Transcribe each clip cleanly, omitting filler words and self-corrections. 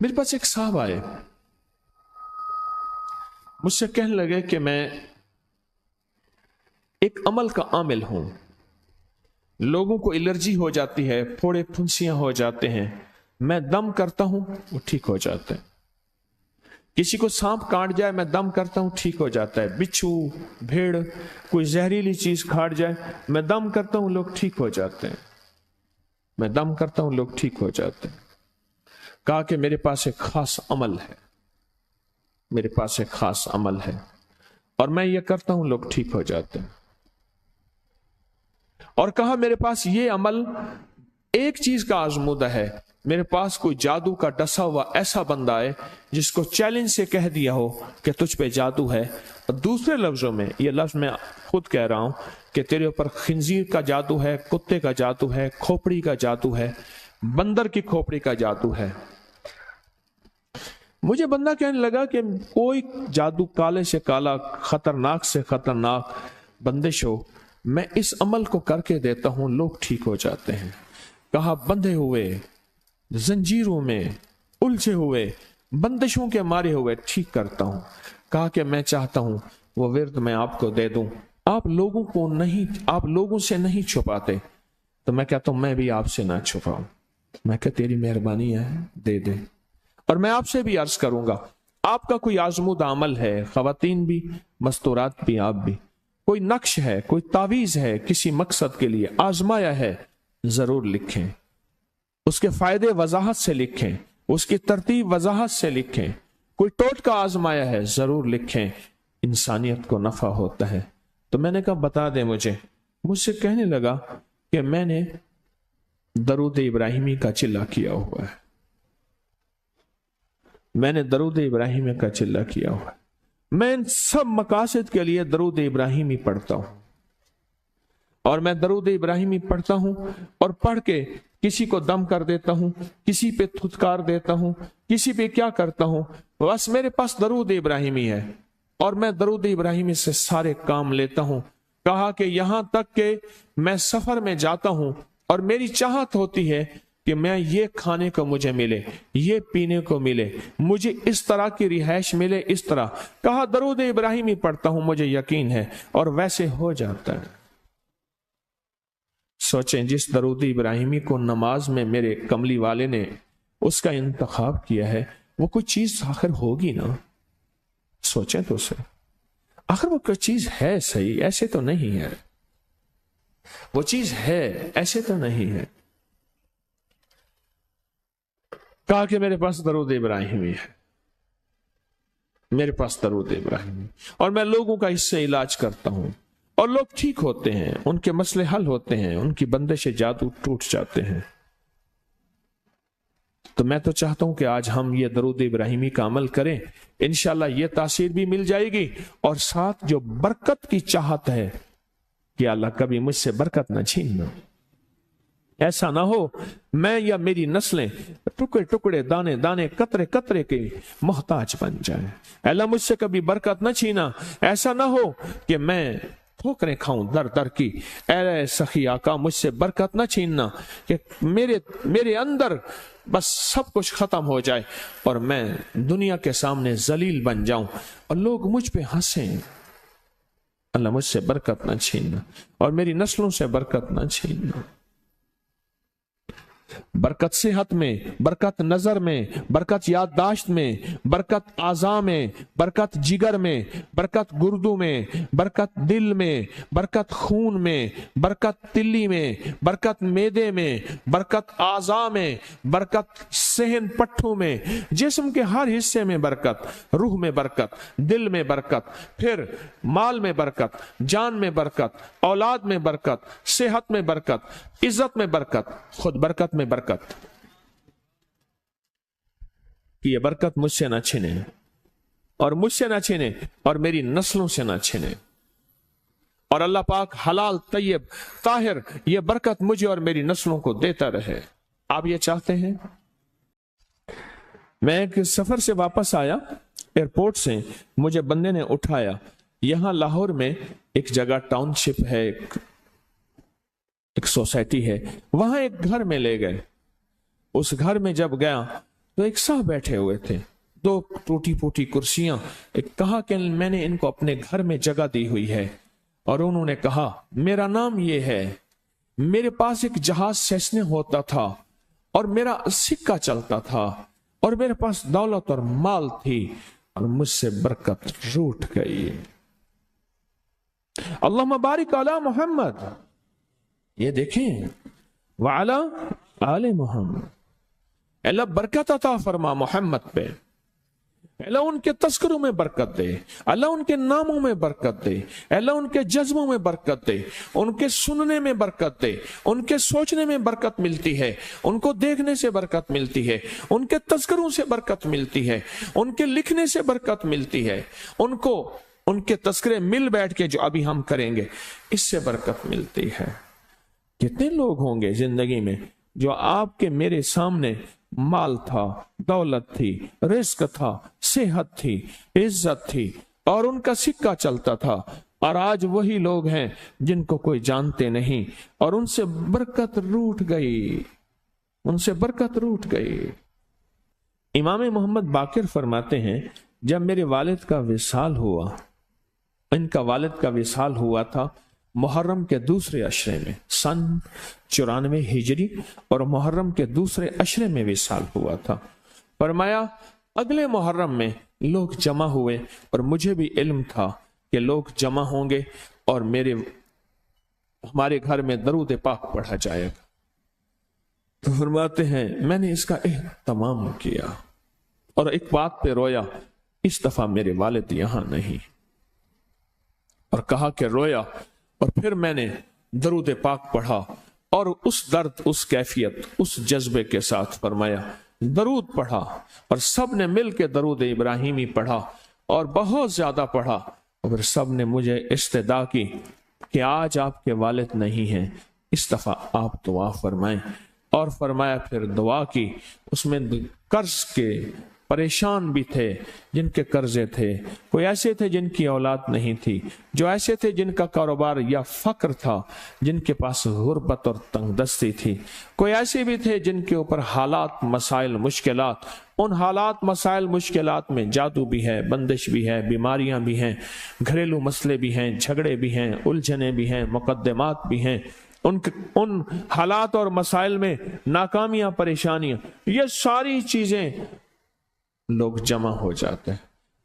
मेरे पास एक साहब आए, मुझसे कहने लगे कि मैं एक अमल का आमिल हूं, लोगों को एलर्जी हो जाती है, फोड़े फुंसियां हो जाते हैं, मैं दम करता हूं वो ठीक हो जाता है। किसी को सांप काट जाए मैं दम करता हूं ठीक हो जाता है। बिच्छू, भेड़, कोई जहरीली चीज काट जाए मैं दम करता हूं लोग ठीक हो जाते हैं। मैं दम करता हूं लोग ठीक हो जाते हैं। कहा कि मेरे पास एक खास अमल है, मेरे पास एक खास अमल है और मैं ये करता हूं लोग ठीक हो जाते हैं। और कहा मेरे पास ये अमल एक चीज का आजमूदा है, मेरे पास कोई जादू का डसा हुआ ऐसा बंदा है जिसको चैलेंज से कह दिया हो कि तुझ पे जादू है, और दूसरे लफ्जों में, ये लफ्ज मैं खुद कह रहा हूं कि तेरे ऊपर खिंजीर का जादू है, कुत्ते का जादू है, खोपड़ी का जादू है, बंदर की खोपड़ी का जादू है। मुझे बंदा कहने लगा कि कोई जादू काले से काला, खतरनाक से खतरनाक बंदिश हो, मैं इस अमल को करके देता हूं लोग ठीक हो जाते हैं। कहा बंधे हुए, जंजीरों में उलझे हुए, बंदिशों के मारे हुए ठीक करता हूं। कहा कि मैं चाहता हूं वो विर्द मैं आपको दे दूं, आप लोगों को नहीं, आप लोगों से नहीं छुपाते, तो मैं कहता हूं मैं भी आपसे ना छुपाऊं। मैं कह तेरी मेहरबानी है, दे दे। और मैं आपसे भी अर्ज करूंगा, आपका कोई आजमूदा अमल है, खवातीन भी, मस्तूरात भी, आप भी, कोई नक्श है, कोई तावीज है, किसी मकसद के लिए आजमाया है, जरूर लिखें। उसके फायदे वजाहत से लिखें, उसकी तरतीब वजाहत से लिखें। कोई टोटका आजमाया है, जरूर लिखें, इंसानियत को नफा होता है। तो मैंने कहा बता दे मुझे। मुझसे कहने लगा कि मैंने दरूद इब्राहिमी का चिल्ला किया हुआ है, मैंने दरूद इब्राहिमी का चिल्ला किया हुआ है, मैं इन सब मकासद के लिए दरूद इब्राहिमी पढ़ता हूं, और मैं दरूद इब्राहिमी पढ़ता हूं और पढ़ के किसी को दम कर देता हूं, किसी पे थुतकार देता हूं, किसी पे क्या करता हूं, बस मेरे पास दरूद इब्राहिमी है और मैं दरूद इब्राहिमी से सारे काम लेता हूं। कहा कि यहां तक कि मैं सफर में जाता हूं और मेरी चाहत होती है कि मैं ये खाने को मुझे मिले, ये पीने को मिले, मुझे इस तरह की रिहाइश मिले, इस तरह। कहा दरूद इब्राहिमी पढ़ता हूं, मुझे यकीन है, और वैसे हो जाता है। सोचें, जिस दरूद इब्राहिमी को नमाज में मेरे कमली वाले ने उसका इंतखाब किया है, वो कोई चीज आखिर होगी ना। सोचें तो सही, आखिर वो कोई चीज है सही, ऐसे तो नहीं है, वो चीज है ऐसे तो नहीं है। कहा कि मेरे पास दरूद इब्राहिमी है, मेरे पास दरूद इब्राहिमी, और मैं लोगों का इससे इलाज करता हूं और लोग ठीक होते हैं, उनके मसले हल होते हैं, उनकी बंदिशें जादू टूट जाते हैं। तो मैं तो चाहता हूं कि आज हम ये दरूद इब्राहिमी का अमल करें, इंशाल्लाह ये तासीर भी मिल जाएगी, और साथ जो बरकत की चाहत है कि अल्लाह कभी मुझसे बरकत ना छीनना। ऐसा ना हो मैं या मेरी नस्लें टुकड़े टुकड़े, दाने दाने, कतरे कतरे के मोहताज बन जाए। अल्लाह मुझसे कभी बरकत न छीना। ऐसा ना हो कि मैं ठोकरें खाऊं दर दर की। ऐ सखी आका, मुझसे बरकत न छीनना कि मेरे अंदर बस सब कुछ खत्म हो जाए और मैं दुनिया के सामने जलील बन जाऊं और लोग मुझ पे हंसें। अल्लाह मुझसे बरकत न छीनना और मेरी नस्लों से बरकत न छीनना। बरकत सेहत में, बरकत नजर में, बरकत याददाश्त में, बरकत आज़ा में, बरकत जिगर में, बरकत गुर्दों में, बरकत दिल में, बरकत खून में, बरकत तिल्ली में, बरकत मेदे में, बरकत आज़ा में, बरकत सहन पट्टों में, जिस्म के हर हिस्से में बरकत, रूह में बरकत, दिल में बरकत, फिर माल में बरकत, जान में बरकत, औलाद में बरकत, सेहत में बरकत, इज्जत में बरकत, खुद बरकत में बरकत। कि ये बरकत मुझसे ना छिने और मुझसे ना छिने और मेरी नस्लों से ना छिने, और अल्लाह पाक हलाल तैयब ताहिर ये बरकत मुझे और मेरी नस्लों को देता रहे। आप ये चाहते हैं? मैं एक सफर से वापस आया, एयरपोर्ट से मुझे बंदे ने उठाया। यहां लाहौर में एक जगह टाउनशिप है, एक सोसाइटी है, वहां एक घर में ले गए। उस घर में जब गया تو ایک साहब बैठे हुए थे, दो टूटी फूटी कुर्सियां. एक कहा कि मैंने इनको अपने घर में जगह दी हुई है, और उन्होंने कहा मेरा नाम ये है, मेरे पास एक जहाज सेसने होता था, और मेरा सिक्का चलता था, और मेरे पास दौलत और माल थी, और मुझसे बरकत रूठ गई. अल्लाहुम्मा बारिक अला मोहम्मद. ये देखें, वाला आले मोहम्मद. अल्लाह बरकत अता फरमा मोहम्मद पे. अल्लाह उनके तस्करों में बरकत दे, अल्लाह उनके नामों में बरकत दे, अल्लाह उनके जज्बों में बरकत दे, उनके सुनने में बरकत दे, उनके सोचने में बरकत मिलती है, उनको देखने से बरकत मिलती है, उनके तस्करों से बरकत मिलती है, उनके लिखने से बरकत मिलती है, उनको उनके तस्करे मिल बैठ के जो अभी हम करेंगे इससे बरकत मिलती है. कितने लोग होंगे जिंदगी में जो आपके मेरे सामने माल था, दौलत थी, रिस्क था, सेहत थी, इज्जत थी, और उनका सिक्का चलता था, और आज वही लोग हैं जिनको कोई जानते नहीं, और उनसे बरकत रूठ गई, उनसे बरकत रूठ गई. इमाम मोहम्मद बाकिर फरमाते हैं, जब मेरे वालिद का विसाल हुआ, इनका वालिद का विसाल हुआ था मुहर्रम के दूसरे अशरे में, सन 94 हिजरी, और मुहर्रम के दूसरे अशरे में विसाल हुआ था. फरमाया अगले मुहर्रम में लोग जमा हुए, और मुझे भी इल्म था कि लोग जमा होंगे और हमारे घर में दरूद पाक पढ़ा जाएगा. तो फरमाते हैं मैंने इसका एहतमाम किया और एक बात पे रोया, इस दफा मेरे वालिद यहां नहीं, और कहा कि रोया, और फिर मैंने दरूद पाक पढ़ा, और उस दर्द, उस कैफियत, उस जज्बे के साथ फरमाया दरूद पढ़ा, और सब ने मिल के दरूद इब्राहिमी पढ़ा, और बहुत ज्यादा पढ़ा, और सब ने मुझे इस्तदा की कि आज आपके वालिद नहीं हैं, इस दफा आप दुआ फरमाएं. और फरमाया फिर दुआ की. उसमें कर्ज के परेशान भी थे जिनके कर्जे थे, कोई ऐसे थे जिनकी औलाद नहीं थी, जो ऐसे थे जिनका कारोबार या फक्र था, जिनके पास गुर्बत और तंगदस्ती थी, कोई ऐसे भी थे जिनके ऊपर हालात, मसाइल, मुश्किलात. उन हालात, मसाइल, मुश्किलात में जादू भी है, बंदिश भी है, बीमारियां भी हैं, घरेलू मसले भी हैं, झगड़े भी हैं, उलझने भी हैं, मुकद्दमात भी हैं. उन हालात और मसाइल में नाकामियां, परेशानियां, ये सारी चीजें लोग जमा हो जाते हैं,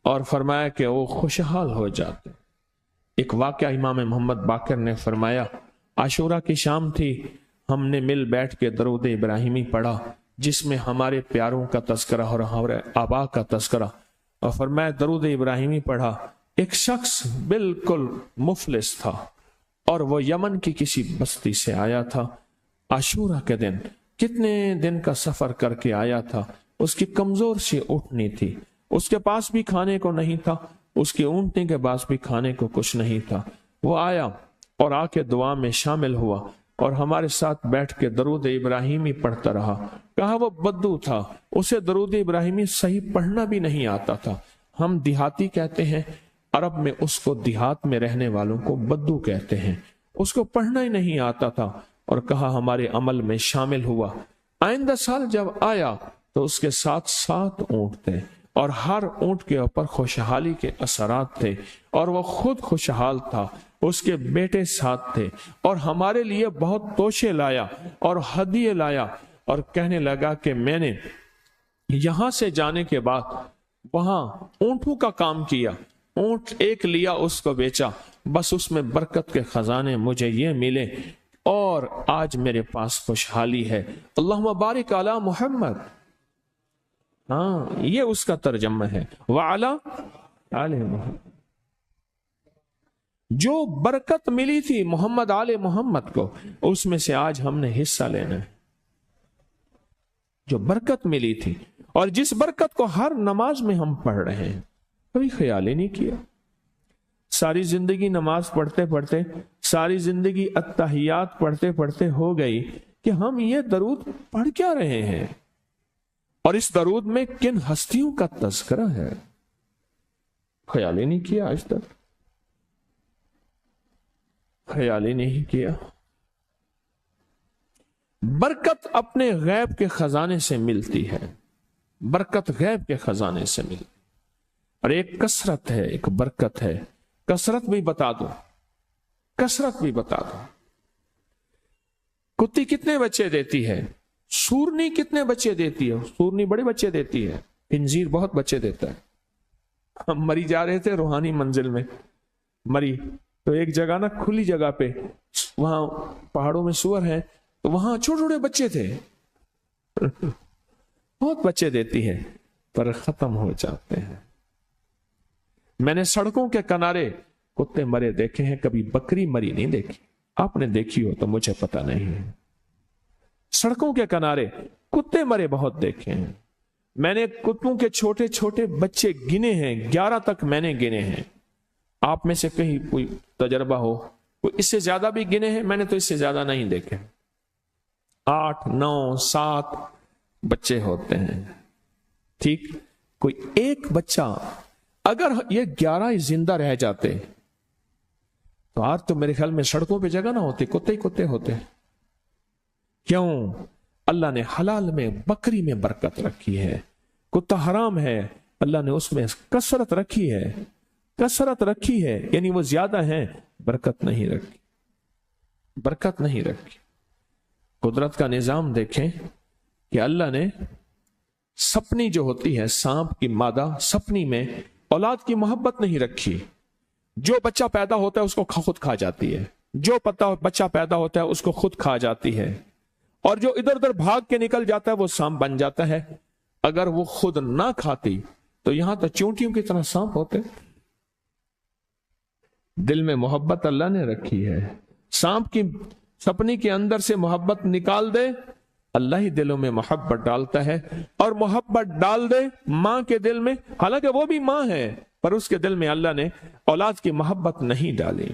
और फरमाया कि वो खुशहाल हो जाते. एक वाकया इमाम मोहम्मद बाकिर ने फरमाया, आशूरा की शाम थी, हमने मिल बैठ के दरूद इब्राहिमी पढ़ा, जिसमें हमारे प्यारों का तस्करा और हमारे आबा का तस्करा. और फरमाया दरूद इब्राहिमी पढ़ा. एक शख्स बिल्कुल मुफलिस था, और वो यमन की किसी बस्ती से आया था. आशूरा के दिन कितने दिन का सफर करके आया था. उसकी कमजोर सी ऊँटनी थी, उसके पास भी खाने को नहीं था, उसकी ऊँटनी के पास भी खाने को कुछ नहीं था. वो आया और आके दुआ में शामिल हुआ, और हमारे साथ बैठ के दरूद इब्राहिमी पढ़ता रहा. कहा वो बद्दू था, उसे दरूद इब्राहिमी सही पढ़ना भी नहीं आता था. हम देहाती कहते हैं, अरब में उसको देहात में रहने वालों को बद्दू कहते हैं. उसको पढ़ना ही नहीं आता था, और कहा हमारे अमल में शामिल हुआ. आइंदा साल जब आया तो उसके साथ 7 ऊंट थे, और हर ऊंट के ऊपर खुशहाली के असरात थे, और वो खुद खुशहाल था, उसके बेटे साथ थे, और हमारे लिए बहुत तोशे लाया और हदिये लाया, और कहने लगा कि मैंने यहां से जाने के बाद वहां ऊंटों का काम किया, ऊंट एक लिया, उसको बेचा, बस उसमें बरकत के खजाने मुझे ये मिले, और आज मेरे पास खुशहाली है. अल्लाहुम्मा बारिक अला मोहम्मद. हाँ, ये उसका तर्जमा है. वाला आले मोहम्मद. जो बरकत मिली थी मोहम्मद आले मोहम्मद को, उसमें से आज हमने हिस्सा लेना है. जो बरकत मिली थी, और जिस बरकत को हर नमाज में हम पढ़ रहे हैं, कभी ख्याल ही नहीं किया. सारी जिंदगी नमाज पढ़ते पढ़ते, सारी जिंदगी अत्तहियात पढ़ते पढ़ते हो गई कि हम ये दरूद पढ़ क्या रहे हैं, और इस दरूद में किन हस्तियों का तज़किरा है. ख्याल ही नहीं किया, आज तक ख्याल ही नहीं किया. बरकत अपने गैब के खजाने से मिलती है. برکت غیب کے خزانے سے ملتی، اور ایک کثرت ہے، ایک برکت ہے۔ کثرت بھی بتا دو، کثرت بھی بتا دو۔ کتی کتنے بچے دیتی ہے؟ سورنی کتنے بچے دیتی ہے؟ سورنی بڑے بچے دیتی ہے، خنزیر بہت بچے دیتا ہے۔ ہم مری جا رہے تھے روحانی منزل میں، مری تو ایک جگہ نا کھلی جگہ پہ، وہاں پہاڑوں میں سور ہیں، تو وہاں چھوٹے چھوٹے بچے تھے، بہت بچے دیتی ہے، پر ختم ہو جاتے ہیں۔ میں نے سڑکوں کے کنارے کتے مرے دیکھے ہیں، کبھی بکری مری نہیں دیکھی۔ آپ نے دیکھی ہو تو مجھے پتا نہیں ہے۔ سڑکوں کے کنارے کتے مرے بہت دیکھے ہیں۔ میں نے کتوں کے چھوٹے چھوٹے بچے گنے ہیں، 11 تک میں نے گنے ہیں۔ آپ میں سے کہیں کوئی تجربہ ہو، کوئی اس سے زیادہ بھی گنے ہیں؟ میں نے تو اس سے زیادہ نہیں دیکھے۔ 8 9 7 بچے ہوتے ہیں، ٹھیک۔ کوئی ایک بچہ، اگر یہ 11 زندہ رہ جاتے تو آج تو میرے خیال میں سڑکوں پہ جگہ نہ ہوتی، کتے ہی کتے ہوتے۔ کیوں؟ اللہ نے حلال میں، بکری میں برکت رکھی ہے۔ کتا حرام ہے، اللہ نے اس میں کثرت رکھی ہے، کثرت رکھی ہے، یعنی وہ زیادہ ہیں، برکت نہیں رکھی، برکت نہیں رکھی۔ قدرت کا نظام دیکھیں کہ اللہ نے سپنی جو ہوتی ہے، سانپ کی مادہ سپنی میں اولاد کی محبت نہیں رکھی۔ جو بچہ پیدا ہوتا ہے اس کو خود کھا جاتی ہے، جو بچہ پیدا ہوتا ہے اس کو خود کھا جاتی ہے، اور جو ادھر ادھر بھاگ کے نکل جاتا ہے وہ سانپ بن جاتا ہے۔ اگر وہ خود نہ کھاتی تو یہاں تو چونٹیوں کی طرح سانپ ہوتے۔ دل میں محبت اللہ نے رکھی ہے۔ سانپ کی سپنی کے اندر سے محبت نکال دے، اللہ ہی دلوں میں محبت ڈالتا ہے، اور محبت ڈال دے ماں کے دل میں، حالانکہ وہ بھی ماں ہے، پر اس کے دل میں اللہ نے اولاد کی محبت نہیں ڈالی۔